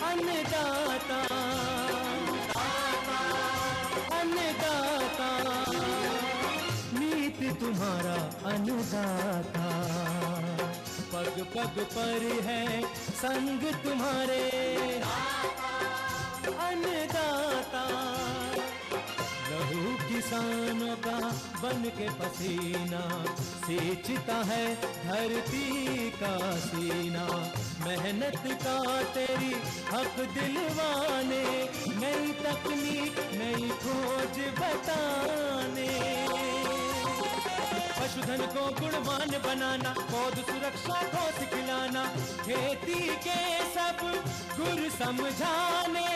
अन्नदाता, अन्नदाता, नीत तुम्हारा अन्नदाता, पग पग पर है संग तुम्हारे अन्नदाता, लहू किसानों का बन के पसीना सींचता है धरती का सीना, मेहनत का तेरी हक दिलवाने, नई तकनीक नई खोज बताने, पशुधन को गुणवान बनाना, पौध सुरक्षा को सिखलाना, खेती के सब गुर समझाने,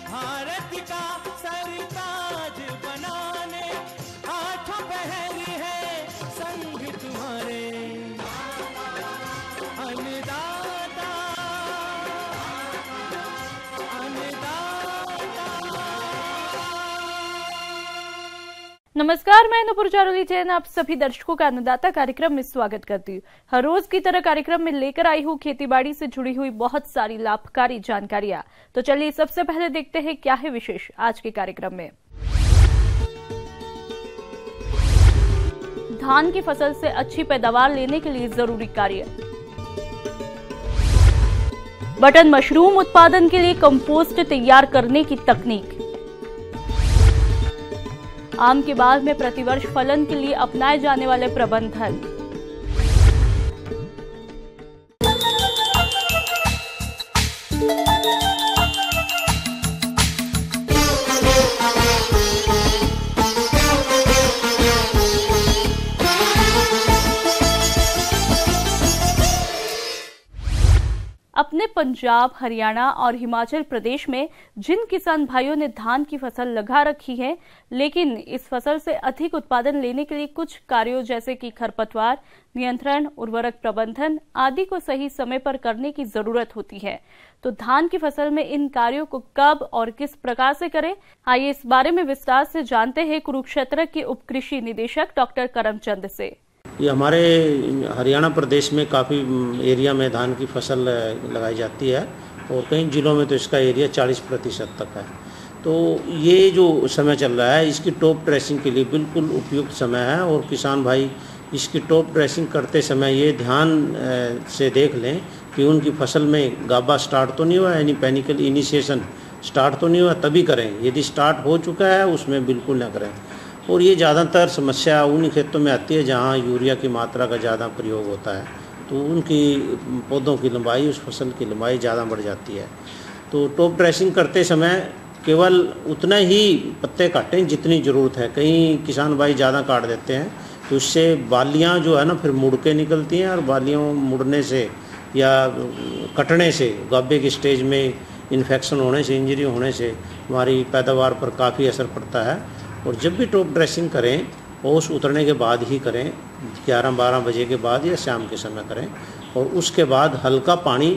भारत का सरताज बनाने, आठों पहर है संग तुम्हारे अन्नदाता, अन्नदाता। नमस्कार, मैं नुपुर चारोली जैन आप सभी दर्शकों का अन्नदाता कार्यक्रम में स्वागत करती हूँ। हर रोज की तरह कार्यक्रम में लेकर आई हूँ खेतीबाड़ी से जुड़ी हुई बहुत सारी लाभकारी जानकारियां। तो चलिए सबसे पहले देखते हैं क्या है विशेष आज के कार्यक्रम में। धान की फसल से अच्छी पैदावार लेने के लिए जरूरी कार्य, बटन मशरूम उत्पादन के लिए कंपोस्ट तैयार करने की तकनीक, आम के बाग में प्रतिवर्ष फलन के लिए अपनाए जाने वाले प्रबंधन, अपने पंजाब, हरियाणा और हिमाचल प्रदेश में जिन किसान भाइयों ने धान की फसल लगा रखी है, लेकिन इस फसल से अधिक उत्पादन लेने के लिए कुछ कार्यों जैसे कि खरपतवार नियंत्रण, उर्वरक प्रबंधन आदि को सही समय पर करने की जरूरत होती है। तो धान की फसल में इन कार्यों को कब और किस प्रकार से करें, आइए इस बारे में विस्तार से जानते हैं कुरुक्षेत्र के उप कृषि निदेशक डॉक्टर करमचंद से। ये हमारे हरियाणा प्रदेश में काफ़ी एरिया में धान की फसल लगाई जाती है और कई जिलों में तो इसका एरिया 40% तक है। तो ये जो समय चल रहा है इसकी टॉप ड्रेसिंग के लिए बिल्कुल उपयुक्त समय है और किसान भाई इसकी टॉप ड्रेसिंग करते समय ये ध्यान से देख लें कि उनकी फसल में गाभा स्टार्ट तो नहीं हुआ, यानी पैनिकल इनिशिएशन स्टार्ट तो नहीं हुआ, तभी करें। यदि स्टार्ट हो चुका है उसमें बिल्कुल ना करें। और ये ज़्यादातर समस्या उन खेतों में आती है जहाँ यूरिया की मात्रा का ज़्यादा प्रयोग होता है, तो उनकी पौधों की लंबाई, उस फसल की लंबाई ज़्यादा बढ़ जाती है। तो टॉप ड्रेसिंग करते समय केवल उतना ही पत्ते काटें जितनी ज़रूरत है। कई किसान भाई ज़्यादा काट देते हैं तो उससे बालियाँ जो है ना फिर मुड़ के निकलती हैं और बालियों मुड़ने से या कटने से गाभे की स्टेज में इन्फेक्शन होने से, इंजरी होने से हमारी पैदावार पर काफ़ी असर पड़ता है। और जब भी टॉप ड्रेसिंग करें ओस उतरने के बाद ही करें, 11-12 बजे के बाद या शाम के समय करें। और उसके बाद हल्का पानी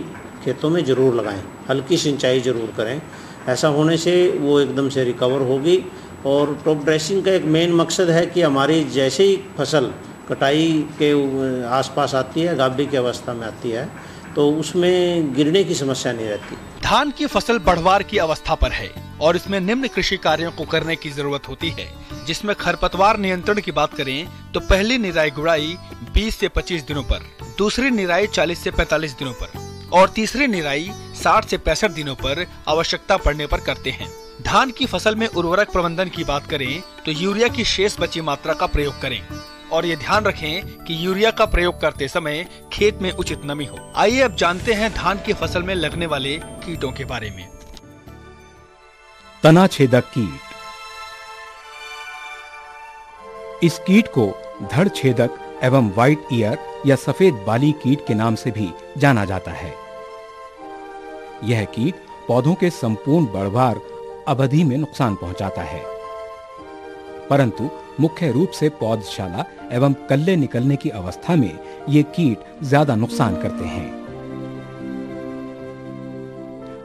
खेतों में ज़रूर लगाएं, हल्की सिंचाई ज़रूर करें। ऐसा होने से वो एकदम से रिकवर होगी। और टॉप ड्रेसिंग का एक मेन मकसद है कि हमारी जैसे ही फसल कटाई के आसपास आती है, गाभे की अवस्था में आती है, तो उसमें गिरने की समस्या नहीं रहती। धान की फसल बढ़वार की अवस्था पर है और इसमें निम्न कृषि कार्यों को करने की जरूरत होती है, जिसमें खरपतवार नियंत्रण की बात करें तो पहली निराई गुड़ाई 20 से 25 दिनों पर, दूसरी निराई 40 से 45 दिनों पर और तीसरी निराई 60 से 65 दिनों पर आवश्यकता पड़ने पर करते हैं। धान की फसल में उर्वरक प्रबंधन की बात करें तो यूरिया की शेष बची मात्रा का प्रयोग करें और ये ध्यान रखें कि यूरिया का प्रयोग करते समय खेत में उचित नमी हो। आइए अब जानते हैं धान की फसल में लगने वाले कीटों के बारे में। तना छेदक कीट। इस कीट को धड़ छेदक एवं व्हाइट ईयर या सफेद बाली कीट के नाम से भी जाना जाता है। यह कीट पौधों के संपूर्ण बढ़वार अवधि में नुकसान पहुंचाता है, परंतु मुख्य रूप से पौधशाला एवं कल्ले निकलने की अवस्था में ये कीट ज्यादा नुकसान करते हैं।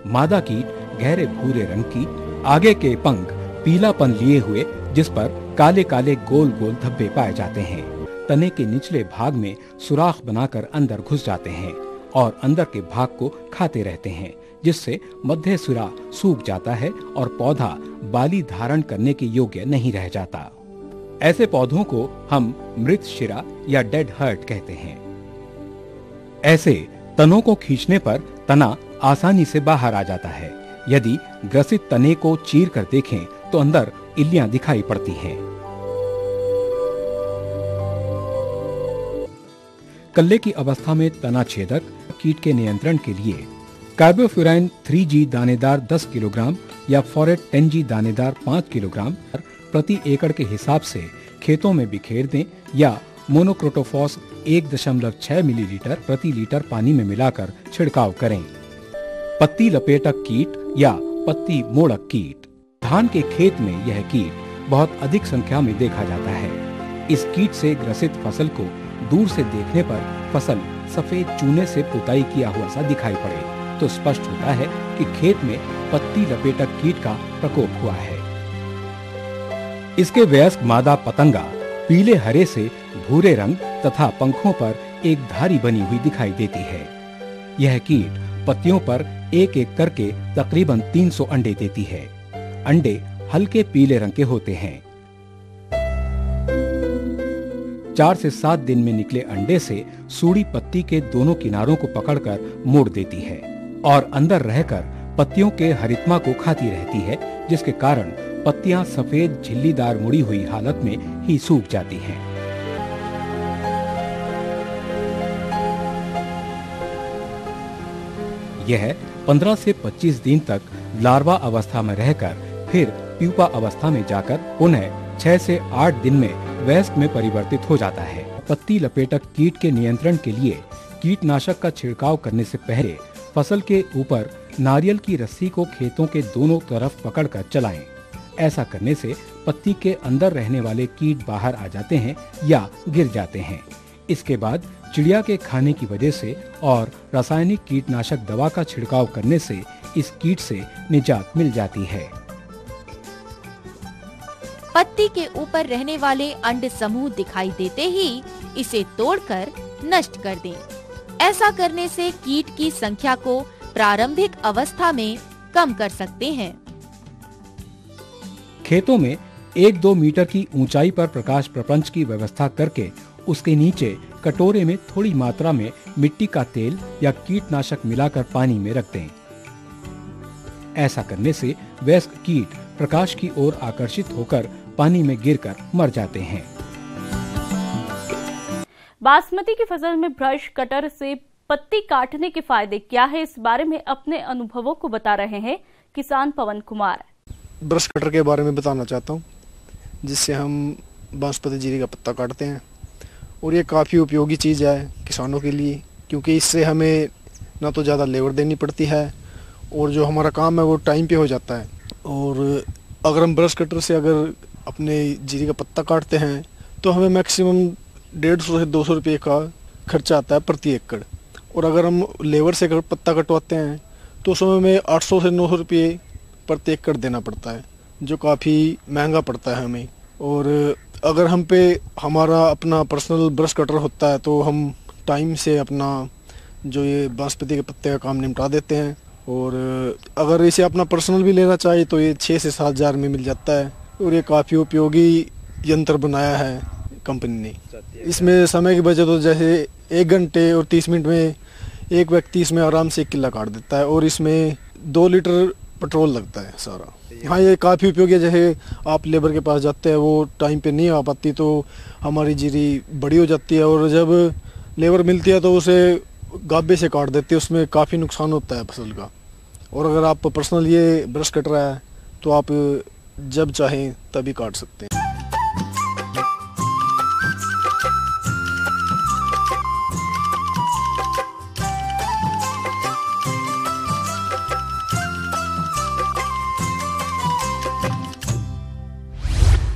मादा कीट गहरे भूरे रंग की, आगे के पंख पीलापन लिए हुए जिस पर काले काले गोल गोल धब्बे पाए जाते हैं। तने के निचले भाग में सुराख बनाकर अंदर घुस जाते हैं और अंदर के भाग को खाते रहते हैं, जिससे मध्य सिरा सूख जाता है और पौधा बाली धारण करने के योग्य नहीं रह जाता। ऐसे पौधों को हम मृत शिरा या डेड हर्ट कहते हैं। ऐसे तनों को खींचने पर तना आसानी से बाहर आ जाता है। यदि ग्रसित तने को चीर कर देखें तो अंदर इल्लियां दिखाई पड़ती हैं। कल्ले की अवस्था में तना छेदक कीट के नियंत्रण के लिए कार्बोफ्यूरान 3G दानेदार 10 किलोग्राम या फॉरेट 10G दानेदार 5 किलोग्राम प्रति एकड़ के हिसाब से खेतों में बिखेर दें या मोनोक्रोटोफॉस 1.6 मिलीलीटर प्रति लीटर पानी में मिलाकर छिड़काव करें। पत्ती लपेटक कीट या पत्ती मोड़क कीट। धान के खेत में यह कीट बहुत अधिक संख्या में देखा जाता है। इस कीट से ग्रसित फसल को दूर से देखने पर फसल सफेद चूने से पुताई किया हुआ सा दिखाई पड़े तो स्पष्ट होता है कि खेत में पत्ती लपेटक कीट का प्रकोप हुआ है। इसके वयस्क मादा पतंगा पीले हरे से भूरे रंग तथा पंखों पर एक धारी बनी हुई दिखाई देती है। यह कीट पत्तियों पर एक एक करके तकरीबन 300 अंडे देती है। अंडे हल्के पीले रंग के होते हैं। 4 से 7 दिन में निकले अंडे से सूड़ी पत्ती के दोनों किनारों को पकड़कर मोड़ देती है और अंदर रहकर पत्तियों के हरितमा को खाती रहती है, जिसके कारण पत्तियां सफेद झिल्लीदार मुड़ी हुई हालत में ही सूख जाती हैं। यह 15 से 25 दिन तक लार्वा अवस्था में रहकर फिर प्यूपा अवस्था में जाकर पुनः 6 से 8 दिन में वयस्क में परिवर्तित हो जाता है। पत्ती लपेटक कीट के नियंत्रण के लिए कीटनाशक का छिड़काव करने से पहले फसल के ऊपर नारियल की रस्सी को खेतों के दोनों तरफ पकड़कर चलाएं। ऐसा करने से पत्ती के अंदर रहने वाले कीट बाहर आ जाते हैं या गिर जाते हैं। इसके बाद चिड़िया के खाने की वजह से और रासायनिक कीटनाशक दवा का छिड़काव करने से इस कीट से निजात मिल जाती है। पत्ती के ऊपर रहने वाले अंड समूह दिखाई देते ही इसे तोड़कर नष्ट कर दें। ऐसा करने से कीट की संख्या को प्रारंभिक अवस्था में कम कर सकते हैं। खेतों में 1-2 मीटर की ऊंचाई पर प्रकाश प्रपंच की व्यवस्था करके उसके नीचे कटोरे में थोड़ी मात्रा में मिट्टी का तेल या कीटनाशक मिलाकर पानी में रख दें। ऐसा करने से वयस्क कीट प्रकाश की ओर आकर्षित होकर पानी में गिरकर मर जाते हैं। बासमती की फसल में ब्रश कटर से पत्ती काटने के फायदे क्या है, इस बारे में अपने अनुभवों को बता रहे हैं किसान पवन कुमार। ब्रश कटर के बारे में बताना चाहता हूँ, जिससे हम बासमती जीरे का पत्ता काटते हैं और ये काफ़ी उपयोगी चीज़ है किसानों के लिए, क्योंकि इससे हमें ना तो ज़्यादा लेबर देनी पड़ती है और जो हमारा काम है वो टाइम पे हो जाता है। और अगर हम ब्रश कटर से अगर अपने जीरे का पत्ता काटते हैं तो हमें मैक्सिमम 150 से 200 रुपये का खर्चा आता है प्रति एकड़। और अगर हम लेबर से पत्ता कटवाते हैं तो उसमें हमें 800 से 900 रुपये प्रति एकड़ देना पड़ता है, जो काफ़ी महंगा पड़ता है हमें। और अगर हम पे हमारा अपना पर्सनल ब्रश कटर होता है तो हम टाइम से अपना जो ये बासमती के पत्ते का काम निपटा देते हैं। और अगर इसे अपना पर्सनल भी लेना चाहिए तो ये 6 से 7 हज़ार में मिल जाता है। और ये काफ़ी उपयोगी यंत्र बनाया है कंपनी ने। इसमें समय की बचत हो, जैसे 1 घंटे और 30 मिनट में एक व्यक्ति इसमें आराम से 1 किला काट देता है और इसमें 2 लीटर पेट्रोल लगता है सारा। हाँ, ये काफ़ी उपयोगी है। जैसे आप लेबर के पास जाते हैं, वो टाइम पे नहीं आ पाती तो हमारी जीरी बड़ी हो जाती है और जब लेबर मिलती है तो उसे गाबे से काट देती है, उसमें काफ़ी नुकसान होता है फसल का। और अगर आप पर्सनल ये ब्रश कटर है तो आप जब चाहें तभी काट सकते हैं।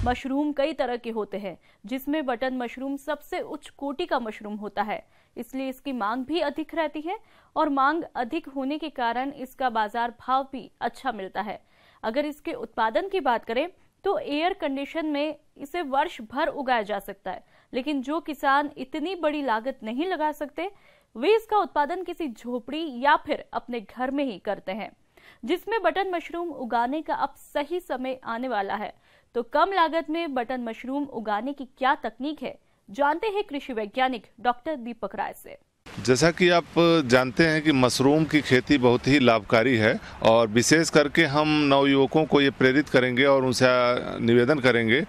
मशरूम कई तरह के होते हैं, जिसमें बटन मशरूम सबसे उच्च कोटि का मशरूम होता है, इसलिए इसकी मांग भी अधिक रहती है और मांग अधिक होने के कारण इसका बाजार भाव भी अच्छा मिलता है। अगर इसके उत्पादन की बात करें तो एयर कंडीशन में इसे वर्ष भर उगाया जा सकता है, लेकिन जो किसान इतनी बड़ी लागत नहीं लगा सकते वे इसका उत्पादन किसी झोपड़ी या फिर अपने घर में ही करते हैं, जिसमें बटन मशरूम उगाने का अब सही समय आने वाला है। तो कम लागत में बटन मशरूम उगाने की क्या तकनीक है, जानते हैं कृषि वैज्ञानिक डॉक्टर दीपक राय से। जैसा कि आप जानते हैं कि मशरूम की खेती बहुत ही लाभकारी है और विशेष करके हम नवयुवकों को ये प्रेरित करेंगे और उनसे निवेदन करेंगे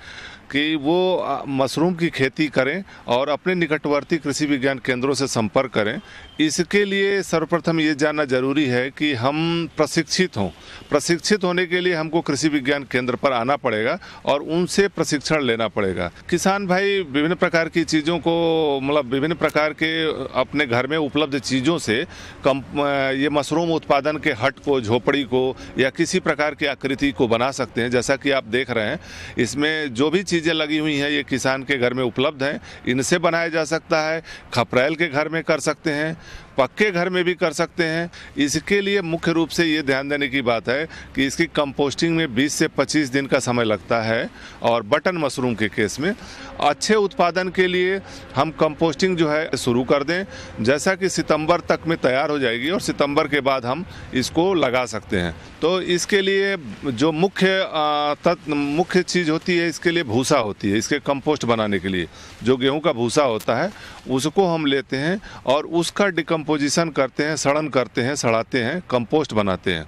कि वो मशरूम की खेती करें और अपने निकटवर्ती कृषि विज्ञान केंद्रों से संपर्क करें। इसके लिए सर्वप्रथम ये जानना जरूरी है कि हम प्रशिक्षित हों। प्रशिक्षित होने के लिए हमको कृषि विज्ञान केंद्र पर आना पड़ेगा और उनसे प्रशिक्षण लेना पड़ेगा। किसान भाई विभिन्न प्रकार की चीज़ों को मतलब विभिन्न प्रकार के अपने घर में उपलब्ध चीज़ों से ये मशरूम उत्पादन के हट को, झोपड़ी को या किसी प्रकार की आकृति को बना सकते हैं। जैसा कि आप देख रहे हैं, इसमें जो भी चीज़ें लगी हुई हैं ये किसान के घर में उपलब्ध हैं। इनसे बनाया जा सकता है, खपरेल के घर में कर सकते हैं, पक्के घर में भी कर सकते हैं। इसके लिए मुख्य रूप से ये ध्यान देने की बात है कि इसकी कंपोस्टिंग में 20 से 25 दिन का समय लगता है और बटन मशरूम के केस में अच्छे उत्पादन के लिए हम कंपोस्टिंग जो है शुरू कर दें, जैसा कि सितंबर तक में तैयार हो जाएगी और सितंबर के बाद हम इसको लगा सकते हैं। तो इसके लिए जो मुख्य चीज़ होती है, इसके लिए भूसा होती है। इसके कंपोस्ट बनाने के लिए जो गेहूं का भूसा होता है उसको हम लेते हैं और उसका डिकम्पोजिशन करते हैं, सड़न करते हैं, सड़ाते हैं, कंपोस्ट बनाते हैं।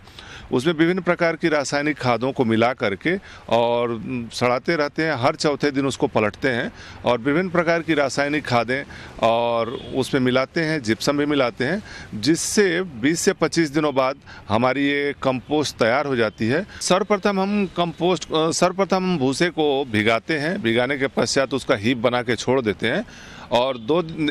उसमें विभिन्न प्रकार की रासायनिक खादों को मिला करके और सड़ाते रहते हैं। हर चौथे दिन उसको पलटते हैं और विभिन्न प्रकार की रासायनिक खादें और उसमें मिलाते हैं, जिप्सम भी मिलाते हैं, जिससे 20 से 25 दिनों बाद हमारी ये कंपोस्ट तैयार हो जाती है। सर्वप्रथम हम भूसे को भिगाते हैं। भिगाने के पश्चात उसका हीप बना के छोड़ देते हैं और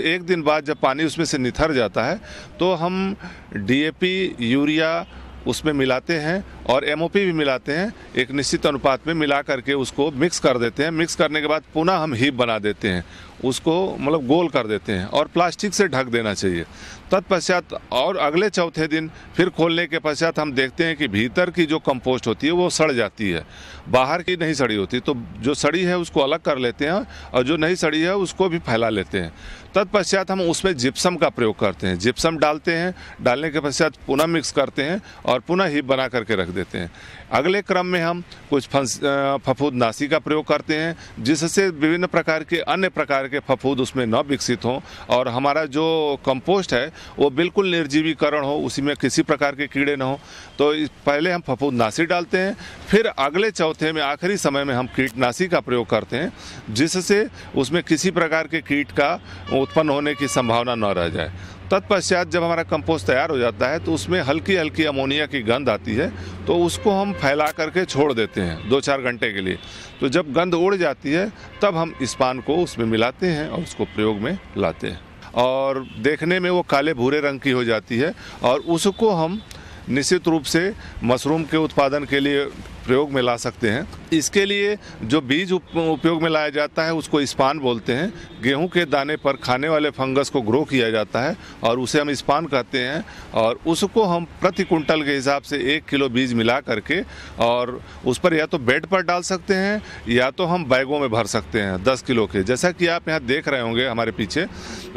एक दिन बाद जब पानी उसमें से निथर जाता है तो हम DAP, यूरिया उसमें मिलाते हैं और MOP भी मिलाते हैं। एक निश्चित अनुपात में मिला करके उसको मिक्स कर देते हैं। मिक्स करने के बाद पुनः हम हीप बना देते हैं, उसको मतलब गोल कर देते हैं और प्लास्टिक से ढक देना चाहिए। तत्पश्चात और अगले चौथे दिन फिर खोलने के पश्चात हम देखते हैं कि भीतर की जो कंपोस्ट होती है वो सड़ जाती है, बाहर की नहीं सड़ी होती। तो जो सड़ी है उसको अलग कर लेते हैं और जो नहीं सड़ी है उसको भी फैला लेते हैं। तत्पश्चात हम उसमें जिप्सम का प्रयोग करते हैं। जिप्सम डालते हैं, डालने के पश्चात पुनः मिक्स करते हैं और पुनः हीप बना करके रख देते हैं। अगले क्रम में हम कुछ फफूंदनाशी का प्रयोग करते हैं, जिससे विभिन्न प्रकार के अन्य प्रकार के फफूंद उसमें न विकसित हों और हमारा जो कंपोस्ट है वो बिल्कुल निर्जीवीकरण हो, उसी में किसी प्रकार के कीड़े न हो। तो पहले हम फफूंदनाशी डालते हैं, फिर अगले चौथे में आखिरी समय में हम कीटनाशी का प्रयोग करते हैं, जिससे उसमें किसी प्रकार के कीट का उत्पन्न होने की संभावना न रह जाए। तत्पश्चात जब हमारा कंपोस्ट तैयार हो जाता है तो उसमें हल्की हल्की अमोनिया की गंध आती है, तो उसको हम फैला करके छोड़ देते हैं 2-4 घंटे के लिए। तो जब गंध उड़ जाती है तब हम इस पान को उसमें मिलाते हैं और उसको प्रयोग में लाते हैं और देखने में वो काले भूरे रंग की हो जाती है और उसको हम निश्चित रूप से मशरूम के उत्पादन के लिए प्रयोग में ला सकते हैं। इसके लिए जो बीज उपयोग में लाया जाता है उसको स्पान बोलते हैं। गेहूं के दाने पर खाने वाले फंगस को ग्रो किया जाता है और उसे हम स्पान कहते हैं और उसको हम प्रति कुंटल के हिसाब से 1 किलो बीज मिला करके और उस पर या तो बेड पर डाल सकते हैं या तो हम बैगों में भर सकते हैं 10 किलो के। जैसा कि आप यहाँ देख रहे होंगे हमारे पीछे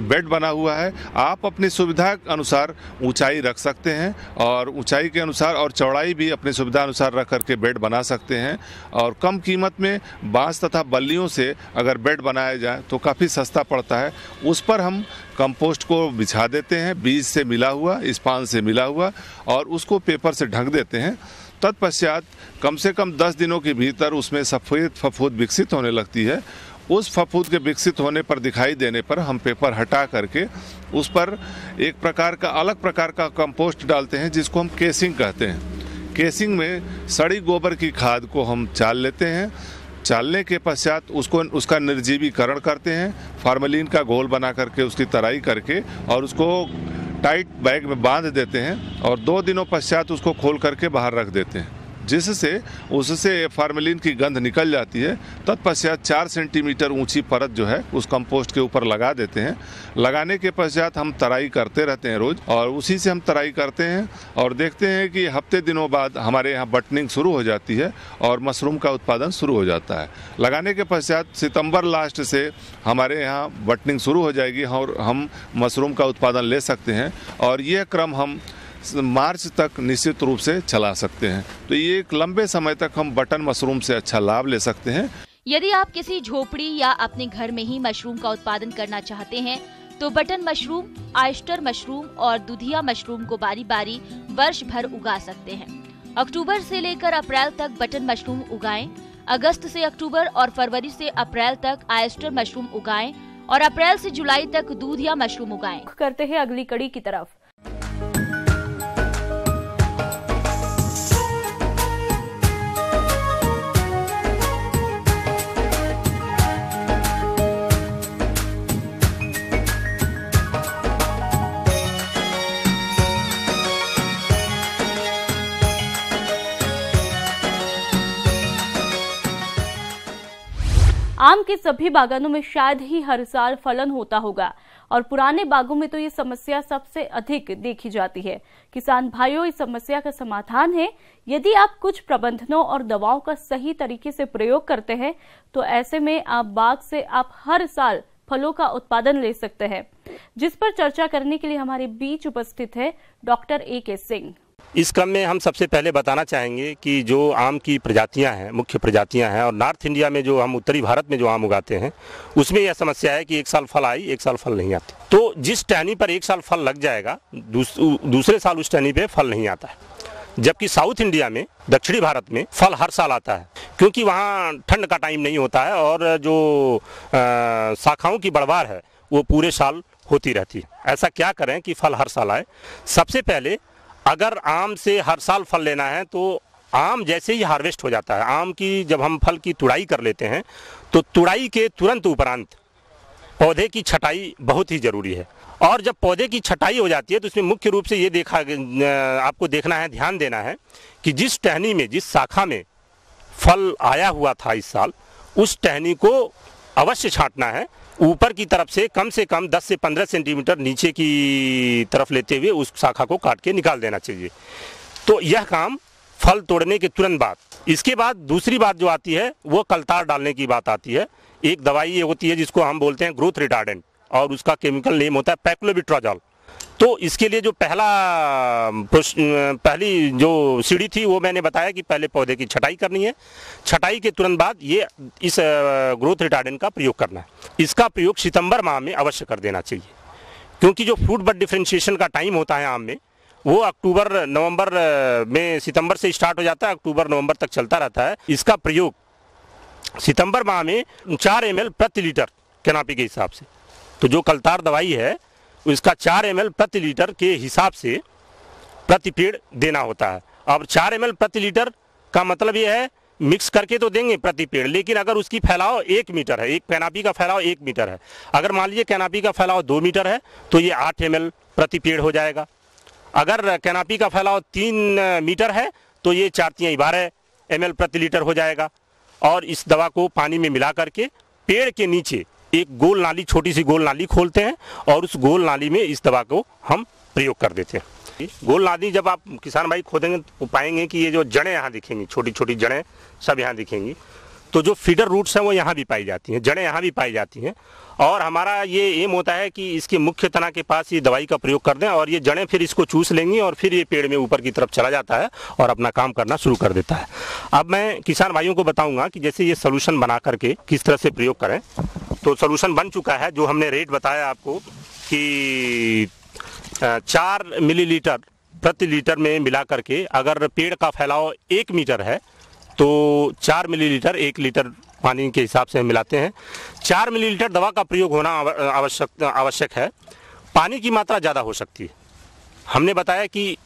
बेड बना हुआ है। आप अपनी सुविधा अनुसार ऊंचाई रख सकते हैं और ऊंचाई के अनुसार और चौड़ाई भी अपनी सुविधा अनुसार रख करके बेड बना सकते हैं और कम कीमत में बांस तथा बल्लियों से अगर बेड बनाया जाए तो काफ़ी सस्ता पड़ता है। उस पर हम कंपोस्ट को बिछा देते हैं, बीज से मिला हुआ, स्पान से मिला हुआ, और उसको पेपर से ढक देते हैं। तत्पश्चात कम से कम 10 दिनों के भीतर उसमें सफ़ेद फफूंद विकसित होने लगती है। उस फफूंद के विकसित होने पर, दिखाई देने पर हम पेपर हटा करके उस पर एक प्रकार का अलग प्रकार का कंपोस्ट डालते हैं जिसको हम केसिंग कहते हैं। केसिंग में सड़ी गोबर की खाद को हम चाल लेते हैं। चालने के पश्चात उसका निर्जीवीकरण करते हैं, फार्मेलिन का घोल बना करके उसकी तराई करके और उसको टाइट बैग में बांध देते हैं और 2 दिनों पश्चात उसको खोल करके बाहर रख देते हैं। जिससे उससे फार्मेलिन की गंध निकल जाती है। तत्पश्चात 4 सेंटीमीटर ऊंची परत जो है उस कंपोस्ट के ऊपर लगा देते हैं। लगाने के पश्चात हम तराई करते रहते हैं रोज, और उसी से हम तराई करते हैं और देखते हैं कि हफ्ते दिनों बाद हमारे यहाँ बटनिंग शुरू हो जाती है और मशरूम का उत्पादन शुरू हो जाता है। लगाने के पश्चात सितंबर लास्ट से हमारे यहाँ बटनिंग शुरू हो जाएगी और हम मशरूम का उत्पादन ले सकते हैं, और यह क्रम हम मार्च तक निश्चित रूप से चला सकते हैं। तो ये एक लंबे समय तक हम बटन मशरूम से अच्छा लाभ ले सकते हैं। यदि आप किसी झोपड़ी या अपने घर में ही मशरूम का उत्पादन करना चाहते हैं तो बटन मशरूम, ऑयस्टर मशरूम और दुधिया मशरूम को बारी बारी वर्ष भर उगा सकते हैं। अक्टूबर से लेकर अप्रैल तक बटन मशरूम उगाएं, अगस्त से अक्टूबर और फरवरी से अप्रैल तक ऑयस्टर मशरूम उगाएं और अप्रैल से जुलाई तक दूधिया मशरूम उगाएं। करते हैं अगली कड़ी की तरफ। आम के सभी बागानों में शायद ही हर साल फलन होता होगा और पुराने बागों में तो ये समस्या सबसे अधिक देखी जाती है। किसान भाइयों, इस समस्या का समाधान है, यदि आप कुछ प्रबंधनों और दवाओं का सही तरीके से प्रयोग करते हैं तो ऐसे में आप बाग से आप हर साल फलों का उत्पादन ले सकते हैं, जिस पर चर्चा करने के लिए हमारे बीच उपस्थित है डॉक्टर A.K. सिंह। इस क्रम में हम सबसे पहले बताना चाहेंगे कि जो आम की प्रजातियां हैं, मुख्य प्रजातियां हैं, और नॉर्थ इंडिया में जो हम उत्तरी भारत में जो आम उगाते हैं उसमें यह समस्या है कि एक साल फल आई, एक साल फल नहीं आती। तो जिस टहनी पर एक साल फल लग जाएगा दूसरे साल उस टहनी पे फल नहीं आता है। जबकि साउथ इंडिया में, दक्षिणी भारत में फल हर साल आता है, क्योंकि वहाँ ठंड का टाइम नहीं होता है और जो शाखाओं की बढ़वार है वो पूरे साल होती रहती है। ऐसा क्या करें कि फल हर साल आए? सबसे पहले अगर आम से हर साल फल लेना है तो आम जैसे ही हार्वेस्ट हो जाता है, आम की जब हम फल की तुड़ाई कर लेते हैं तो तुड़ाई के तुरंत उपरांत पौधे की छटाई बहुत ही जरूरी है। और जब पौधे की छटाई हो जाती है तो इसमें मुख्य रूप से ये आपको देखना है, ध्यान देना है कि जिस टहनी में, जिस शाखा में फल आया हुआ था इस साल, उस टहनी को अवश्य छांटना है। ऊपर की तरफ से कम 10 से 15 सेंटीमीटर नीचे की तरफ लेते हुए उस शाखा को काट के निकाल देना चाहिए। तो यह काम फल तोड़ने के तुरंत बाद। इसके बाद दूसरी बात जो आती है वो कलतार डालने की बात आती है। एक दवाई ये होती है जिसको हम बोलते हैं ग्रोथ रिटार्डेंट, और उसका केमिकल नेम होता है पैक्लोबिट्राजोल। तो इसके लिए जो पहली जो सीढ़ी थी वो मैंने बताया कि पहले पौधे की छटाई करनी है। छटाई के तुरंत बाद ये इस ग्रोथ रिटार्डेंट का प्रयोग करना है। इसका प्रयोग सितंबर माह में अवश्य कर देना चाहिए, क्योंकि जो फ्रूट बड डिफरेंशिएशन का टाइम होता है आम में वो अक्टूबर नवंबर में, सितंबर से स्टार्ट हो जाता है, अक्टूबर नवंबर तक चलता रहता है। इसका प्रयोग सितंबर माह में 4 ml प्रति लीटर कैनापी के हिसाब से, तो जो कलतार दवाई है इसका 4 ml प्रति लीटर के हिसाब से प्रति पेड़ देना होता है। अब 4 ml प्रति लीटर का मतलब ये है मिक्स करके तो देंगे प्रति पेड़, लेकिन अगर उसकी फैलाव 1 मीटर है, एक कैनापी का फैलाव 1 मीटर है, अगर मान लीजिए कैनापी का फैलाव 2 मीटर है तो ये 8 ml प्रति पेड़ हो जाएगा। अगर कैनापी का फैलाव 3 मीटर है तो ये 4×3=12 ml प्रति लीटर हो जाएगा। और इस दवा को पानी में मिला करके पेड़ के नीचे एक गोल नाली, छोटी सी गोल नाली खोलते हैं और उस गोल नाली में इस दवा को हम प्रयोग कर देते हैं। गोल नाली जब आप किसान भाई खोदेंगे तो पाएंगे कि ये जो जड़ें यहाँ दिखेंगी, छोटी छोटी जड़ें सब यहाँ दिखेंगी। तो जो फीडर रूट्स हैं वो यहाँ भी पाई जाती हैं, जड़ें यहाँ भी पाई जाती हैं। और हमारा ये एम होता है कि इसके मुख्य तना के पास ये दवाई का प्रयोग कर दें और ये जड़ें फिर इसको चूस लेंगी और फिर ये पेड़ में ऊपर की तरफ चला जाता है और अपना काम करना शुरू कर देता है। अब मैं किसान भाइयों को बताऊंगा कि जैसे ये सोल्यूशन बना करके किस तरह से प्रयोग करें। तो सोल्यूशन बन चुका है, जो हमने रेट बताया आपको कि 4 मिलीलीटर प्रति लीटर में मिला करके, अगर पेड़ का फैलाव 1 मीटर है तो 4 मिलीलीटर 1 लीटर पानी के हिसाब से हम मिलाते हैं। 4 मिलीलीटर दवा का प्रयोग होना आवश्यक है। पानी की मात्रा ज़्यादा हो सकती है। हमने बताया कि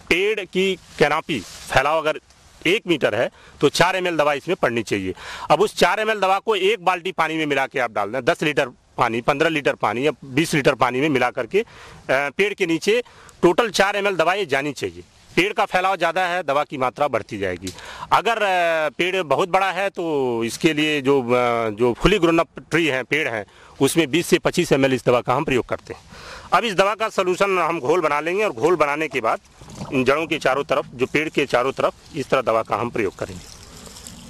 पेड़ की कैनापी फैलाव अगर 1 मीटर है तो 4 ml दवा इसमें पड़नी चाहिए। अब उस 4 ml दवा को 1 बाल्टी पानी में मिला के आप डाल दें, 10 लीटर पानी, 15 लीटर पानी या 20 लीटर पानी में मिला करके पेड़ के नीचे टोटल 4 ml दवा ये जानी चाहिए। पेड़ का फैलाव ज़्यादा है, दवा की मात्रा बढ़ती जाएगी। अगर पेड़ बहुत बड़ा है तो इसके लिए जो फुली ग्रोन अप ट्री है, पेड़ है, उसमें 20 से 25 ml इस दवा का हम प्रयोग करते हैं। अब इस दवा का सलूशन हम घोल बना लेंगे और घोल बनाने के बाद इन जड़ों के चारों तरफ, जो पेड़ के चारों तरफ इस तरह दवा का हम प्रयोग करेंगे।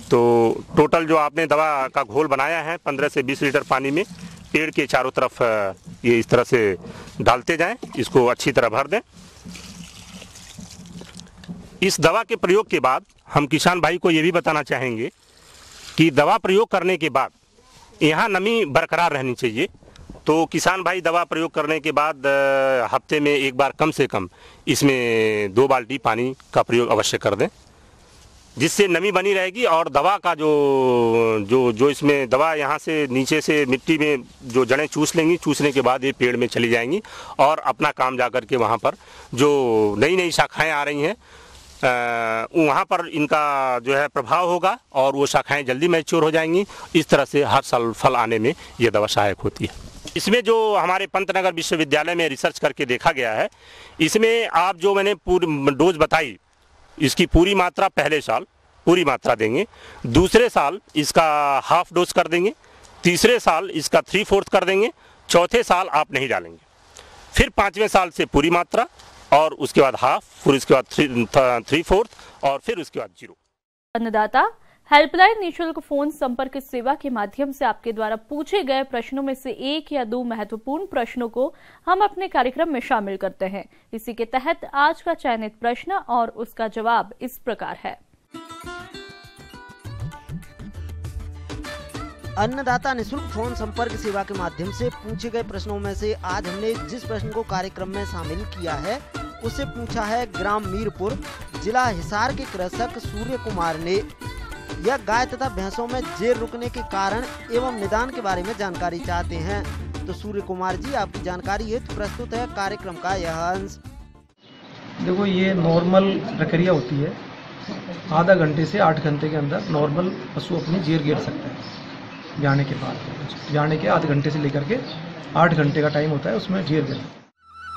तो टोटल जो आपने दवा का घोल बनाया है 15 से 20 लीटर पानी में पेड़ के चारों तरफ ये इस तरह से डालते जाएं, इसको अच्छी तरह भर दें। इस दवा के प्रयोग के बाद हम किसान भाई को ये भी बताना चाहेंगे कि दवा प्रयोग करने के बाद यहाँ नमी बरकरार रहनी चाहिए। तो किसान भाई दवा प्रयोग करने के बाद हफ्ते में एक बार कम से कम इसमें 2 बाल्टी पानी का प्रयोग अवश्य कर दें, जिससे नमी बनी रहेगी और दवा का जो इसमें दवा यहाँ से नीचे से मिट्टी में जो जड़ें चूस लेंगी, चूसने के बाद ये पेड़ में चली जाएंगी और अपना काम जा कर के वहाँ पर जो नई नई शाखाएं आ रही हैं वहाँ पर इनका जो है प्रभाव होगा और वो शाखाएं जल्दी मैच्योर हो जाएंगी। इस तरह से हर साल फल आने में ये दवा सहायक होती है। इसमें जो हमारे पंतनगर विश्वविद्यालय में रिसर्च करके देखा गया है, इसमें आप जो मैंने पूरी डोज बताई, इसकी पूरी मात्रा पहले साल पूरी मात्रा देंगे, दूसरे साल इसका हाफ डोज कर देंगे, तीसरे साल इसका 3/4 कर देंगे, चौथे साल आप नहीं डालेंगे, फिर 5वें साल से पूरी मात्रा और उसके बाद हाफ, फिर उसके बाद 3/4 और फिर उसके बाद 0। अन्नदाता हेल्पलाइन निःशुल्क फोन संपर्क सेवा के माध्यम से आपके द्वारा पूछे गए प्रश्नों में से 1 या 2 महत्वपूर्ण प्रश्नों को हम अपने कार्यक्रम में शामिल करते हैं। इसी के तहत आज का चयनित प्रश्न और उसका जवाब इस प्रकार है। अन्नदाता निःशुल्क फोन संपर्क सेवा के माध्यम से पूछे गए प्रश्नों में से आज हमने जिस प्रश्न को कार्यक्रम में शामिल किया है उससे पूछा है ग्राम मीरपुर, जिला हिसार के कृषक सूर्य कुमार ने। यह गाय तथा भैंसों में जेर रुकने के कारण एवं निदान के बारे में जानकारी चाहते हैं। तो सूर्य कुमार जी, आपकी जानकारी हेतु प्रस्तुत है कार्यक्रम का यह अंश। देखो, ये नॉर्मल प्रक्रिया होती है, आधा घंटे से 8 घंटे के अंदर नॉर्मल पशु अपनी जेर गिर सकता है। ब्याने के बाद, ब्याने के आधे घंटे से लेकर के 8 घंटे का टाइम होता है, उसमें जेर गिर।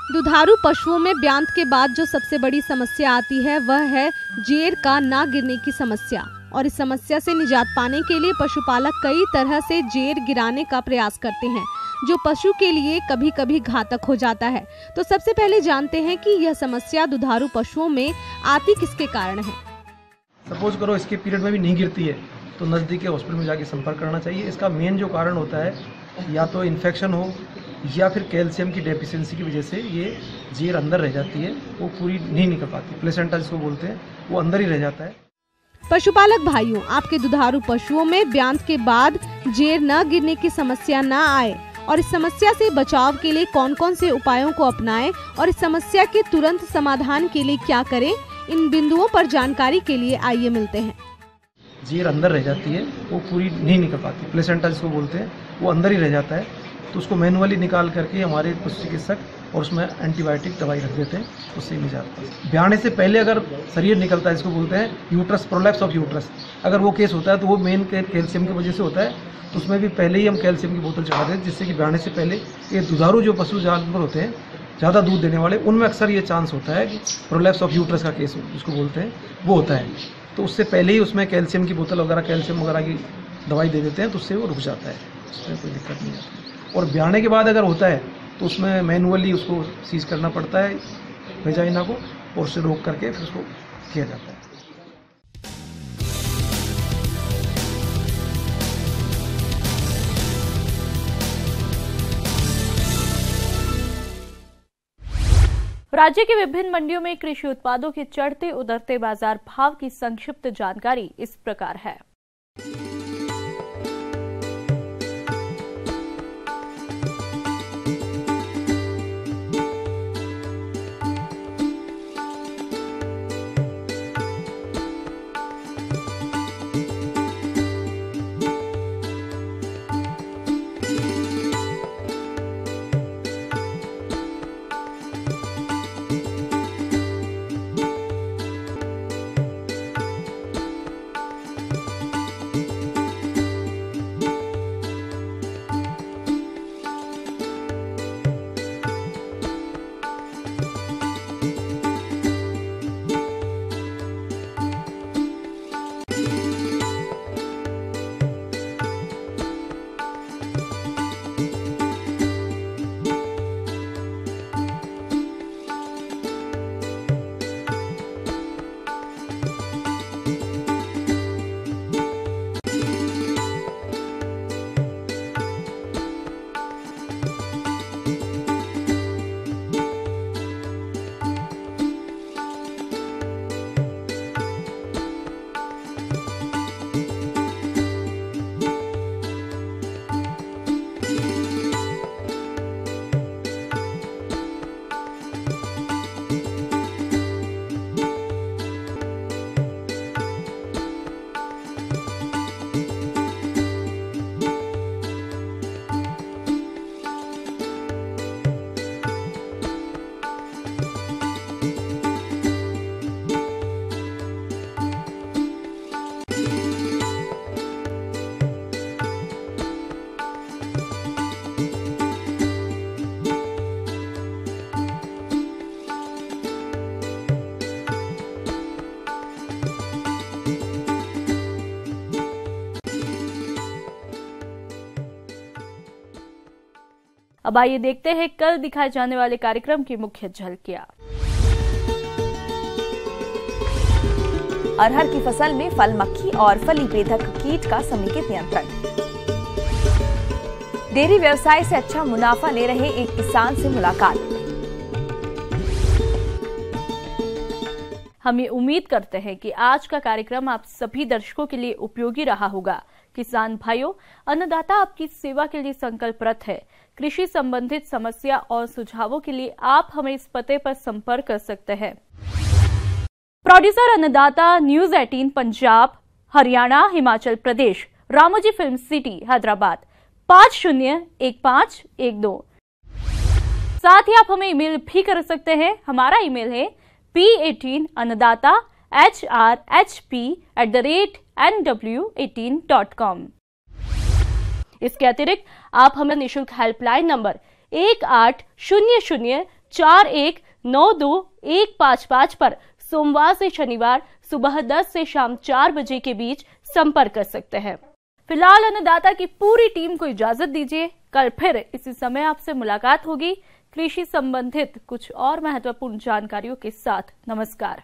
दुधारू पशुओं में ब्यांत के बाद जो सबसे बड़ी समस्या आती है वह है जेर का ना गिरने की समस्या। और इस समस्या से निजात पाने के लिए पशुपालक कई तरह से जेर गिराने का प्रयास करते हैं, जो पशु के लिए कभी कभी घातक हो जाता है। तो सबसे पहले जानते हैं कि यह समस्या दुधारू पशुओं में आती किसके कारण है। सपोज करो इसके पीरियड में भी नहीं गिरती है तो नज़दीक के हॉस्पिटल में जाके संपर्क करना चाहिए। इसका मेन जो कारण होता है या तो इन्फेक्शन हो या फिर कैल्शियम की डेफिशिएंसी की वजह से ये जेर अंदर रह जाती है, वो पूरी नहीं निकल पाती, प्लेसेंटा जिसको बोलते हैं, वो अंदर ही रह जाता है। पशुपालक भाइयों, आपके दुधारू पशुओं में ब्यांत के बाद जेर न गिरने की समस्या न आए और इस समस्या से बचाव के लिए कौन कौन से उपायों को अपनाएं और इस समस्या के तुरंत समाधान के लिए क्या करें, इन बिंदुओं पर जानकारी के लिए आइए मिलते हैं। जेर अंदर रह जाती है, वो पूरी नहीं निकल पाती, प्लेसेंटा जिसको बोलते हैं, वो अंदर ही रह जाता है। तो उसको मैनुअली निकाल करके हमारे पशु चिकित्सक और उसमें एंटीबायोटिक दवाई रख देते हैं, उससे नहीं जाता। ब्याने से पहले अगर शरीर निकलता है, इसको बोलते हैं यूट्रस, प्रोलैप्स ऑफ यूट्रस, अगर वो केस होता है तो वो मेन कैल्शियम की वजह से होता है। तो उसमें भी पहले ही हम कैल्शियम की बोतल चढ़ा देते हैं, जिससे कि ब्याने से पहले ये दुधारू जो पशु जानवर होते हैं ज़्यादा दूध देने वाले, उनमें अक्सर ये चांस होता है कि प्रोलैप्स ऑफ यूट्रस का केस जिसको बोलते हैं वो होता है। तो उससे पहले ही उसमें कैल्शियम की बोतल वगैरह, कैल्शियम वगैरह की दवाई दे देते हैं, तो उससे वो रुक जाता है, उसमें कोई दिक्कत नहीं आती। और ब्याने के बाद अगर होता है तो उसमें मैनुअली उसको सीज करना पड़ता है वेजाइना को, और उससे रोक करके फिर उसको किया जाता है। राज्य के विभिन्न मंडियों में कृषि उत्पादों के चढ़ते उतरते बाजार भाव की संक्षिप्त जानकारी इस प्रकार है। अब आइए देखते हैं कल दिखाए जाने वाले कार्यक्रम की मुख्य झलकियां। अरहर की फसल में फल मक्खी और फली बेधक कीट का समेकित नियंत्रण। डेयरी व्यवसाय से अच्छा मुनाफा ले रहे एक किसान से मुलाकात। हम ये उम्मीद करते हैं कि आज का कार्यक्रम आप सभी दर्शकों के लिए उपयोगी रहा होगा। किसान भाइयों, अन्नदाता आपकी सेवा के लिए संकल्परत है। कृषि संबंधित समस्या और सुझावों के लिए आप हमें इस पते पर संपर्क कर सकते हैं। प्रोड्यूसर अन्नदाता, news 18 Punjab, Haryana, Himachal Pradesh, Ramoji film city, Hyderabad 501512। साथ ही आप हमें ईमेल भी कर सकते हैं। हमारा ईमेल है p18annadaata@nw18.com। इसके अतिरिक्त आप हमें निःशुल्क हेल्पलाइन नंबर 180041921555 पर सोमवार से शनिवार सुबह 10 से शाम 4 बजे के बीच संपर्क कर सकते हैं। फिलहाल अन्नदाता की पूरी टीम को इजाजत दीजिए। कल फिर इसी समय आपसे मुलाकात होगी कृषि संबंधित कुछ और महत्वपूर्ण जानकारियों के साथ। नमस्कार।